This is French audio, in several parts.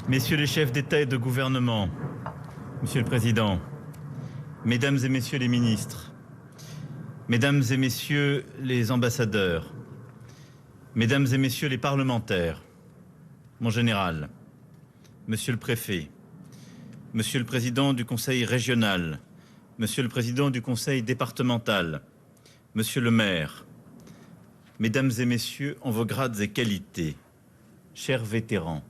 Messieurs les chefs d'État et de gouvernement, Monsieur le Président, Mesdames et Messieurs les ministres, Mesdames et Messieurs les ambassadeurs, Mesdames et Messieurs les parlementaires, mon général, Monsieur le Préfet, Monsieur le Président du Conseil régional, Monsieur le Président du Conseil départemental, Monsieur le maire, Mesdames et Messieurs en vos grades et qualités, chers vétérans,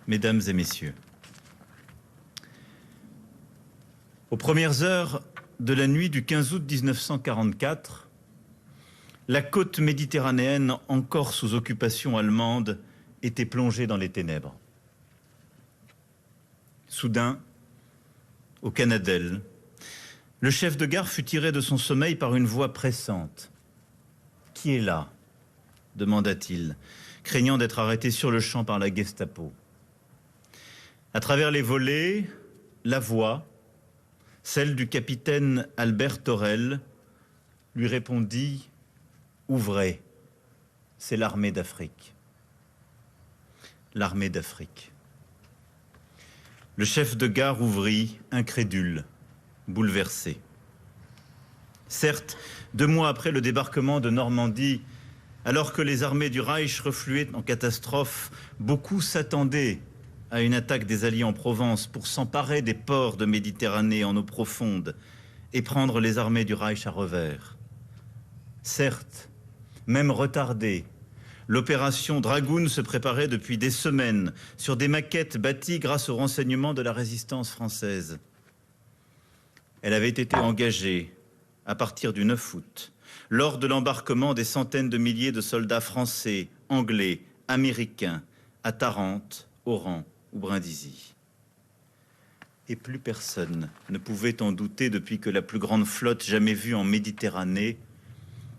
Mesdames et Messieurs. Aux premières heures de la nuit du 15 août 1944, la côte méditerranéenne, encore sous occupation allemande, était plongée dans les ténèbres. Soudain, au Canadel, le chef de gare fut tiré de son sommeil par une voix pressante. « Qui est là ?» demanda-t-il, craignant d'être arrêté sur le champ par la Gestapo. À travers les volets, la voix, celle du capitaine Albert Thorel, lui répondit « Ouvrez, c'est l'armée d'Afrique. » L'armée d'Afrique. Le chef de gare ouvrit, incrédule, bouleversé. Certes, 2 mois après le débarquement de Normandie, alors que les armées du Reich refluaient en catastrophe, beaucoup s'attendaient à une attaque des Alliés en Provence pour s'emparer des ports de Méditerranée en eau profonde et prendre les armées du Reich à revers. Certes, même retardée, l'opération Dragoon se préparait depuis des semaines sur des maquettes bâties grâce aux renseignements de la résistance française. Elle avait été engagée à partir du 9 août, lors de l'embarquement des centaines de milliers de soldats français, anglais, américains, à Tarente, Oran ou Brindisi. Et plus personne ne pouvait en douter depuis que la plus grande flotte jamais vue en Méditerranée,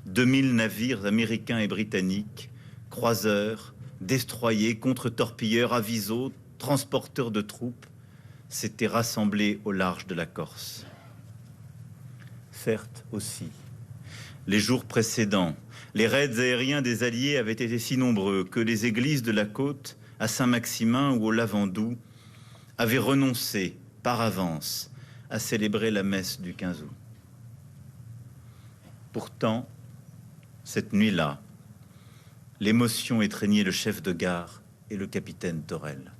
2000 navires américains et britanniques, croiseurs, destroyers, contre-torpilleurs, avisos, transporteurs de troupes, s'étaient rassemblés au large de la Corse. Certes aussi, les jours précédents, les raids aériens des Alliés avaient été si nombreux que les églises de la côte, à Saint-Maximin ou au Lavandou, avaient renoncé par avance à célébrer la messe du 15 août. Pourtant, cette nuit-là, l'émotion étreignait le chef de gare et le capitaine Thorel.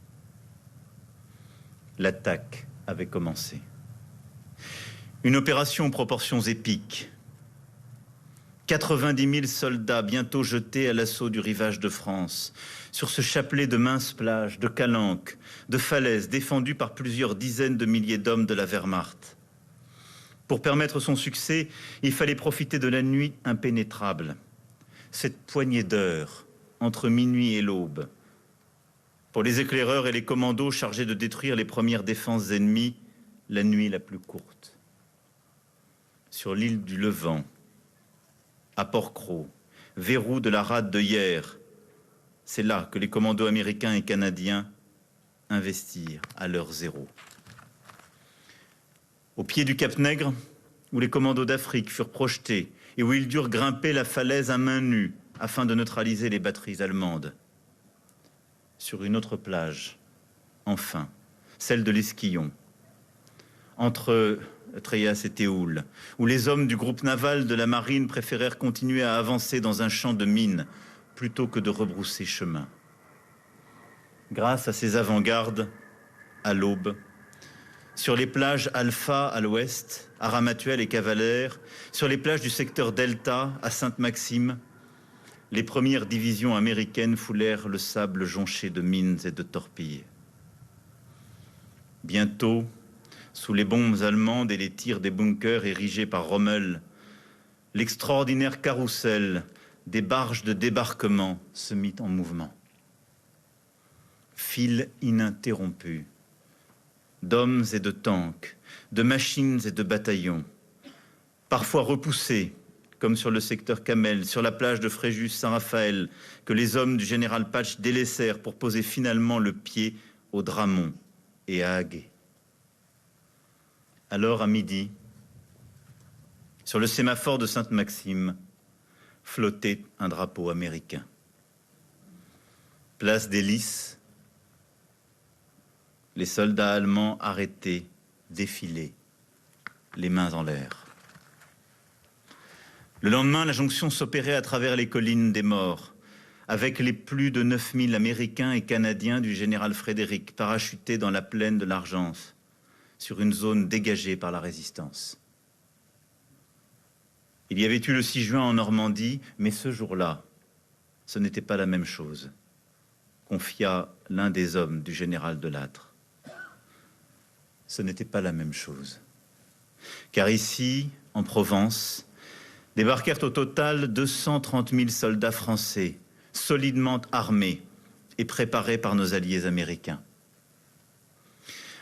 L'attaque avait commencé. Une opération aux proportions épiques. 90 000 soldats bientôt jetés à l'assaut du rivage de France, sur ce chapelet de minces plages, de calanques, de falaises défendues par plusieurs dizaines de milliers d'hommes de la Wehrmacht. Pour permettre son succès, il fallait profiter de la nuit impénétrable, cette poignée d'heures entre minuit et l'aube. Pour les éclaireurs et les commandos chargés de détruire les premières défenses ennemies, la nuit la plus courte. Sur l'île du Levant, à Port-Cros, verrou de la rade de Hyères, c'est là que les commandos américains et canadiens investirent à l'heure zéro. Au pied du Cap Nègre, où les commandos d'Afrique furent projetés et où ils durent grimper la falaise à main nue afin de neutraliser les batteries allemandes. Sur une autre plage, enfin, celle de l'Esquillon, entre Tréas et Théoul, où les hommes du groupe naval de la marine préférèrent continuer à avancer dans un champ de mines plutôt que de rebrousser chemin. Grâce à ces avant-gardes, à l'aube, sur les plages Alpha à l'ouest, à Ramatuelle et Cavalère, sur les plages du secteur Delta à Sainte-Maxime, les premières divisions américaines foulèrent le sable jonché de mines et de torpilles. Bientôt, sous les bombes allemandes et les tirs des bunkers érigés par Rommel, l'extraordinaire carrousel des barges de débarquement se mit en mouvement. File ininterrompue d'hommes et de tanks, de machines et de bataillons, parfois repoussés, comme sur le secteur Camel, sur la plage de Fréjus-Saint-Raphaël, que les hommes du général Patch délaissèrent pour poser finalement le pied au Dramont et à Haguet. Alors, à midi, sur le sémaphore de Sainte-Maxime, flottait un drapeau américain. Place des Lys, Les soldats allemands arrêtés, défilaient, les mains en l'air. Le lendemain, la jonction s'opérait à travers les collines des morts, avec les plus de 9000 Américains et Canadiens du général Frédéric, parachutés dans la plaine de l'Argence, sur une zone dégagée par la résistance. Il y avait eu le 6 juin en Normandie, mais ce jour-là, ce n'était pas la même chose, confia l'un des hommes du général de Lattre. Ce n'était pas la même chose. Car ici, en Provence, débarquèrent au total 230 000 soldats français, solidement armés et préparés par nos alliés américains.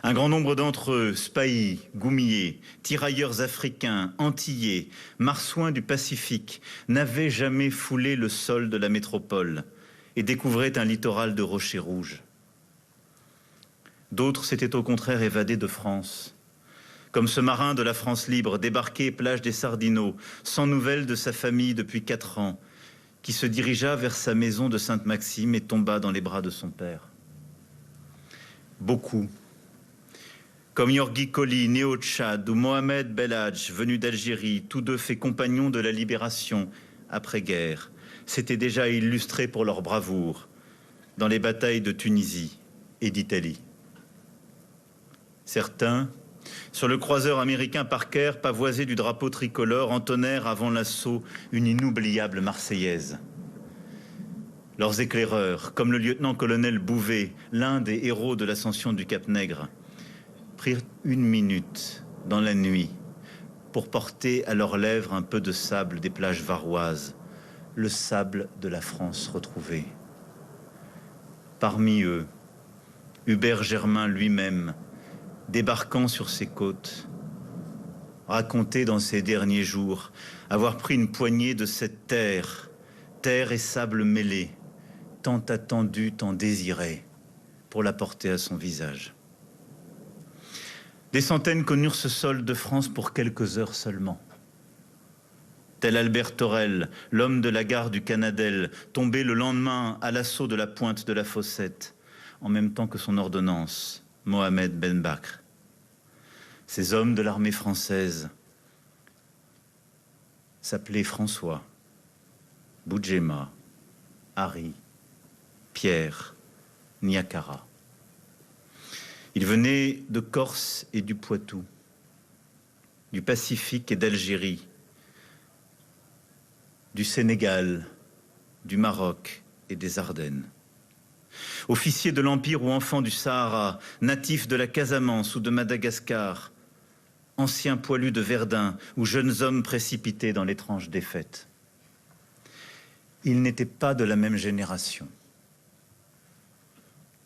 Un grand nombre d'entre eux, spahis, goumiers, tirailleurs africains, antillais, marsouins du Pacifique, n'avaient jamais foulé le sol de la métropole et découvraient un littoral de rochers rouges. D'autres s'étaient au contraire évadés de France, comme ce marin de la France libre, débarqué plage des Sardinots, sans nouvelles de sa famille depuis 4 ans, qui se dirigea vers sa maison de Sainte-Maxime et tomba dans les bras de son père. Beaucoup, comme Yorghi Colli, né au Tchad, ou Mohamed Belhadj, venu d'Algérie, tous deux faits compagnons de la libération après-guerre, s'étaient déjà illustrés pour leur bravoure dans les batailles de Tunisie et d'Italie. Certains, sur le croiseur américain Parker, pavoisé du drapeau tricolore, entonnèrent avant l'assaut une inoubliable Marseillaise. Leurs éclaireurs, comme le lieutenant-colonel Bouvet, l'un des héros de l'ascension du Cap-Nègre, prirent 1 minute dans la nuit pour porter à leurs lèvres un peu de sable des plages varoises, le sable de la France retrouvée. Parmi eux, Hubert Germain lui-même, débarquant sur ces côtes, racontait dans ses derniers jours avoir pris une poignée de cette terre, terre et sable mêlés, tant attendue, tant désirée, pour la porter à son visage. Des centaines connurent ce sol de France pour quelques heures seulement. Tel Albert Torel, l'homme de la gare du Canadel, tombé le lendemain à l'assaut de la pointe de la Fossette, en même temps que son ordonnance, Mohamed Ben Bakr. Ces hommes de l'armée française s'appelaient François, Boudjema, Harry, Pierre, Niakara. Ils venaient de Corse et du Poitou, du Pacifique et d'Algérie, du Sénégal, du Maroc et des Ardennes. Officiers de l'Empire ou enfants du Sahara, natifs de la Casamance ou de Madagascar, anciens poilus de Verdun ou jeunes hommes précipités dans l'étrange défaite. Ils n'étaient pas de la même génération.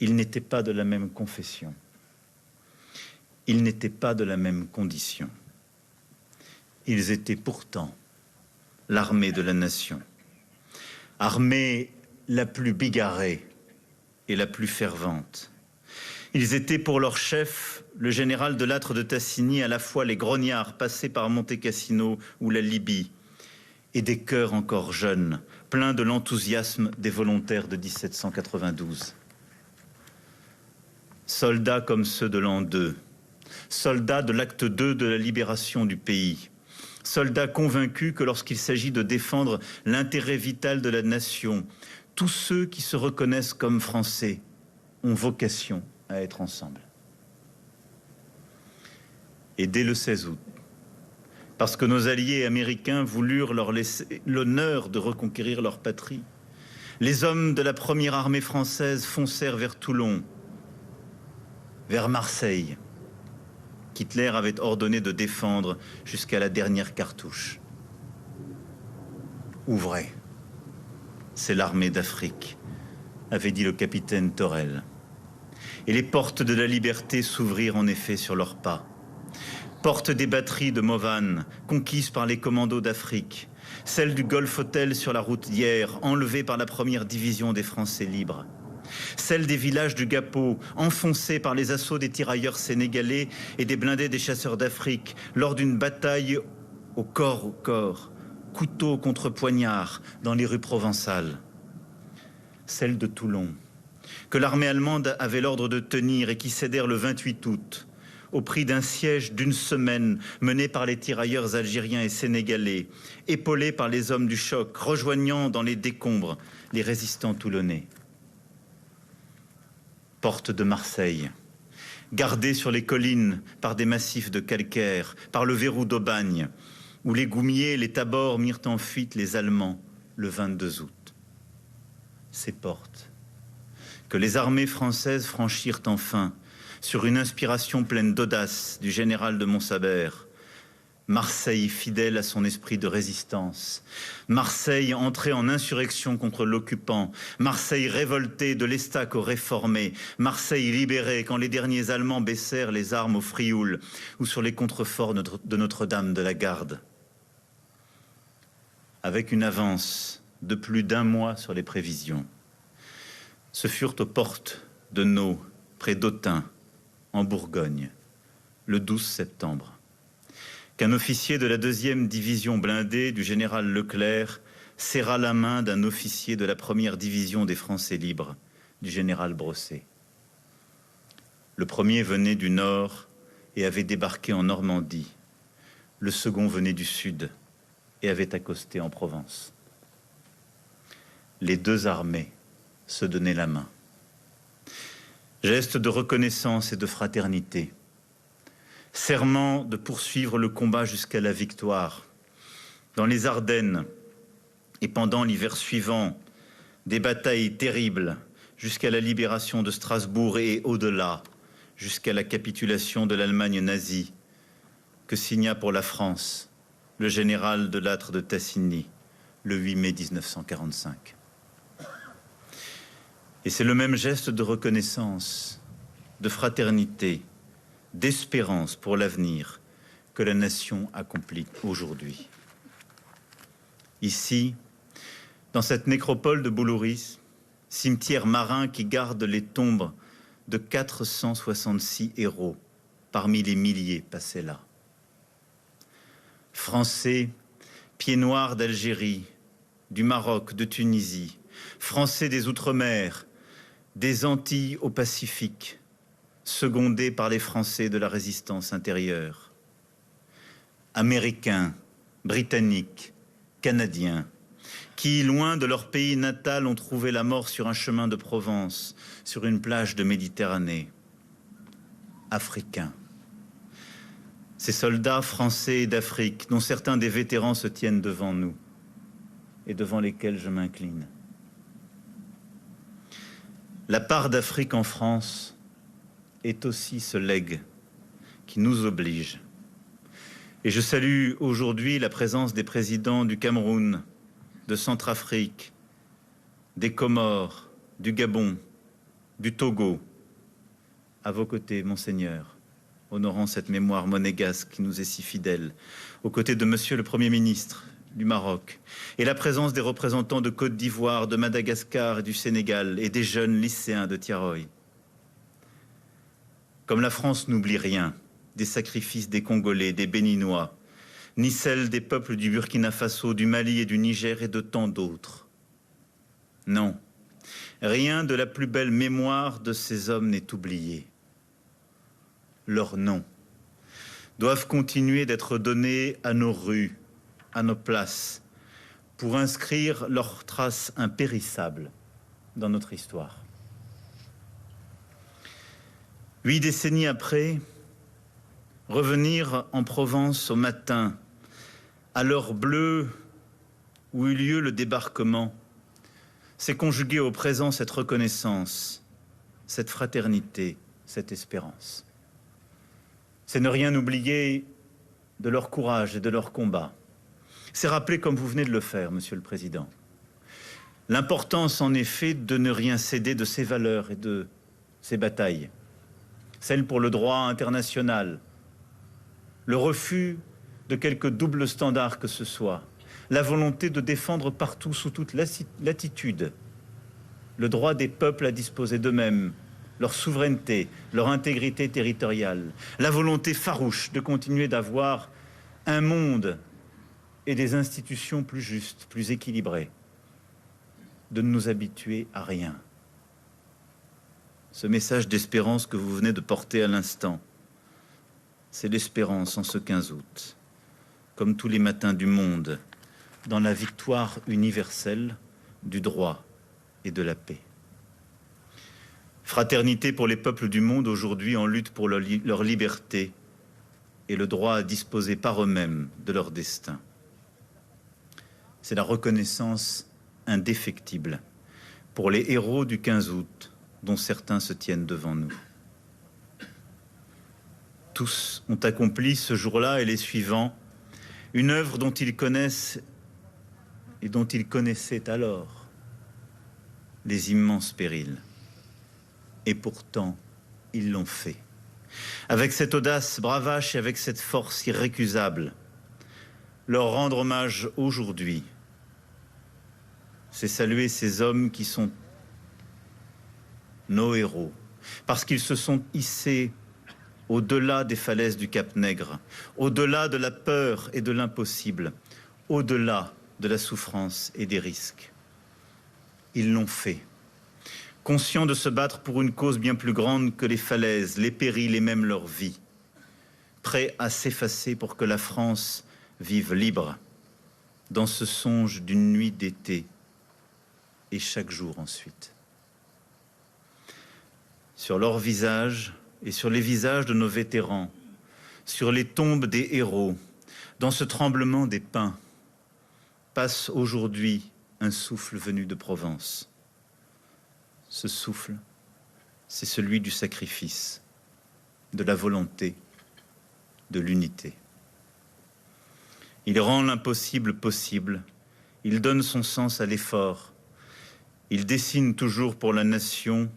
Ils n'étaient pas de la même confession. Ils n'étaient pas de la même condition. Ils étaient pourtant l'armée de la nation, armée la plus bigarrée et la plus fervente. Ils étaient pour leur chef, le général de Lattre de Tassigny, à la fois les grognards passés par Monte Cassino ou la Libye, et des cœurs encore jeunes, pleins de l'enthousiasme des volontaires de 1792. Soldats comme ceux de l'an 2, soldats de l'acte 2 de la libération du pays, soldats convaincus que lorsqu'il s'agit de défendre l'intérêt vital de la nation, tous ceux qui se reconnaissent comme Français ont vocation à être ensemble. Et dès le 16 août, parce que nos alliés américains voulurent leur laisser l'honneur de reconquérir leur patrie, les hommes de la première armée française foncèrent vers Toulon, vers Marseille, qu'Hitler avait ordonné de défendre jusqu'à la dernière cartouche. Ouvrez, c'est l'armée d'Afrique, avait dit le capitaine Torel. Et les portes de la liberté s'ouvrirent en effet sur leurs pas. Portes des batteries de Mauvanne, conquises par les commandos d'Afrique, celles du Golf Hotel sur la route d'hier, enlevée par la première division des Français libres. Celle des villages du Gapo, enfoncés par les assauts des tirailleurs sénégalais et des blindés des chasseurs d'Afrique lors d'une bataille au corps, couteau contre poignard dans les rues provençales. Celle de Toulon, que l'armée allemande avait l'ordre de tenir et qui cédèrent le 28 août, au prix d'un siège d'une semaine mené par les tirailleurs algériens et sénégalais, épaulés par les hommes du choc, rejoignant dans les décombres les résistants toulonnais. Porte de Marseille, gardée sur les collines par des massifs de calcaire, par le verrou d'Aubagne, où les Goumiers et les Tabors mirent en fuite les Allemands le 22 août. Ces portes que les armées françaises franchirent enfin sur une inspiration pleine d'audace du général de Montsabert. Marseille fidèle à son esprit de résistance. Marseille entrée en insurrection contre l'occupant. Marseille révoltée de l'Estaque aux réformés. Marseille libérée quand les derniers Allemands baissèrent les armes au Frioul ou sur les contreforts de Notre-Dame de la Garde. Avec une avance de plus d'1 mois sur les prévisions, ce furent aux portes de Nau, près d'Autun, en Bourgogne, le 12 septembre, qu'un officier de la 2e division blindée du général Leclerc serra la main d'un officier de la 1re division des Français libres, du général Brosset. Le premier venait du nord et avait débarqué en Normandie. Le second venait du sud et avait accosté en Provence. Les 2 armées se donnaient la main. Geste de reconnaissance et de fraternité. Serment de poursuivre le combat jusqu'à la victoire. Dans les Ardennes et pendant l'hiver suivant, des batailles terribles jusqu'à la libération de Strasbourg et au-delà, jusqu'à la capitulation de l'Allemagne nazie, que signa pour la France le général de Lattre de Tassigny le 8 mai 1945. Et c'est le même geste de reconnaissance, de fraternité, d'espérance pour l'avenir que la nation accomplit aujourd'hui. Ici, dans cette nécropole de Boulouris, cimetière marin qui garde les tombes de 466 héros parmi les milliers passés là. Français, pieds noirs d'Algérie, du Maroc, de Tunisie, Français des Outre-mer, des Antilles au Pacifique, secondés par les Français de la résistance intérieure. Américains, Britanniques, Canadiens, qui, loin de leur pays natal, ont trouvé la mort sur un chemin de Provence, sur une plage de Méditerranée. Africains. Ces soldats français d'Afrique, dont certains des vétérans se tiennent devant nous et devant lesquels je m'incline. La part d'Afrique en France est aussi ce legs qui nous oblige. Et je salue aujourd'hui la présence des présidents du Cameroun, de Centrafrique, des Comores, du Gabon, du Togo. À vos côtés, Monseigneur, honorant cette mémoire monégasque qui nous est si fidèle, aux côtés de Monsieur le Premier ministre du Maroc, et la présence des représentants de Côte d'Ivoire, de Madagascar et du Sénégal, et des jeunes lycéens de Tiaroy. Comme la France n'oublie rien des sacrifices des Congolais, des Béninois, ni celle des peuples du Burkina Faso, du Mali et du Niger et de tant d'autres. Non, rien de la plus belle mémoire de ces hommes n'est oublié. Leurs noms doivent continuer d'être donnés à nos rues, à nos places, pour inscrire leurs traces impérissables dans notre histoire. 8 décennies après, revenir en Provence au matin, à l'heure bleue où eut lieu le débarquement, c'est conjuguer au présent cette reconnaissance, cette fraternité, cette espérance. C'est ne rien oublier de leur courage et de leur combat. C'est rappeler, comme vous venez de le faire, Monsieur le Président, l'importance en effet de ne rien céder de ces valeurs et de ces batailles. Celle pour le droit international, le refus de quelque double standard que ce soit, la volonté de défendre partout, sous toute latitude, le droit des peuples à disposer d'eux-mêmes, leur souveraineté, leur intégrité territoriale, la volonté farouche de continuer d'avoir un monde et des institutions plus justes, plus équilibrées, de ne nous habituer à rien. ce message d'espérance que vous venez de porter à l'instant, c'est l'espérance en ce 15 août, comme tous les matins du monde, dans la victoire universelle du droit et de la paix. Fraternité pour les peuples du monde aujourd'hui en lutte pour leur liberté et le droit à disposer par eux-mêmes de leur destin. C'est la reconnaissance indéfectible pour les héros du 15 août dont certains se tiennent devant nous. Tous ont accompli ce jour-là et les suivants une œuvre dont ils connaissent et dont ils connaissaient alors les immenses périls. Et pourtant, ils l'ont fait. Avec cette audace bravache et avec cette force irrécusable, leur rendre hommage aujourd'hui, c'est saluer ces hommes qui sont nos héros, parce qu'ils se sont hissés au-delà des falaises du Cap-Nègre, au-delà de la peur et de l'impossible, au-delà de la souffrance et des risques. Ils l'ont fait, conscients de se battre pour une cause bien plus grande que les falaises, les périls et même leur vie, prêts à s'effacer pour que la France vive libre, dans ce songe d'une nuit d'été et chaque jour ensuite. Sur leurs visages et sur les visages de nos vétérans, sur les tombes des héros, dans ce tremblement des pins, passe aujourd'hui un souffle venu de Provence. Ce souffle, c'est celui du sacrifice, de la volonté, de l'unité. Il rend l'impossible possible, il donne son sens à l'effort, il dessine toujours pour la nation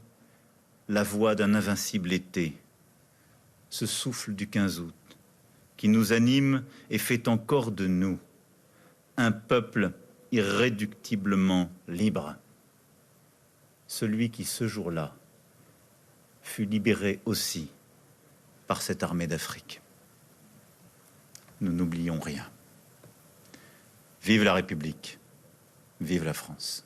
la voie d'un invincible été, ce souffle du 15 août qui nous anime et fait encore de nous un peuple irréductiblement libre, celui qui ce jour-là fut libéré aussi par cette armée d'Afrique. Nous n'oublions rien. Vive la République, vive la France.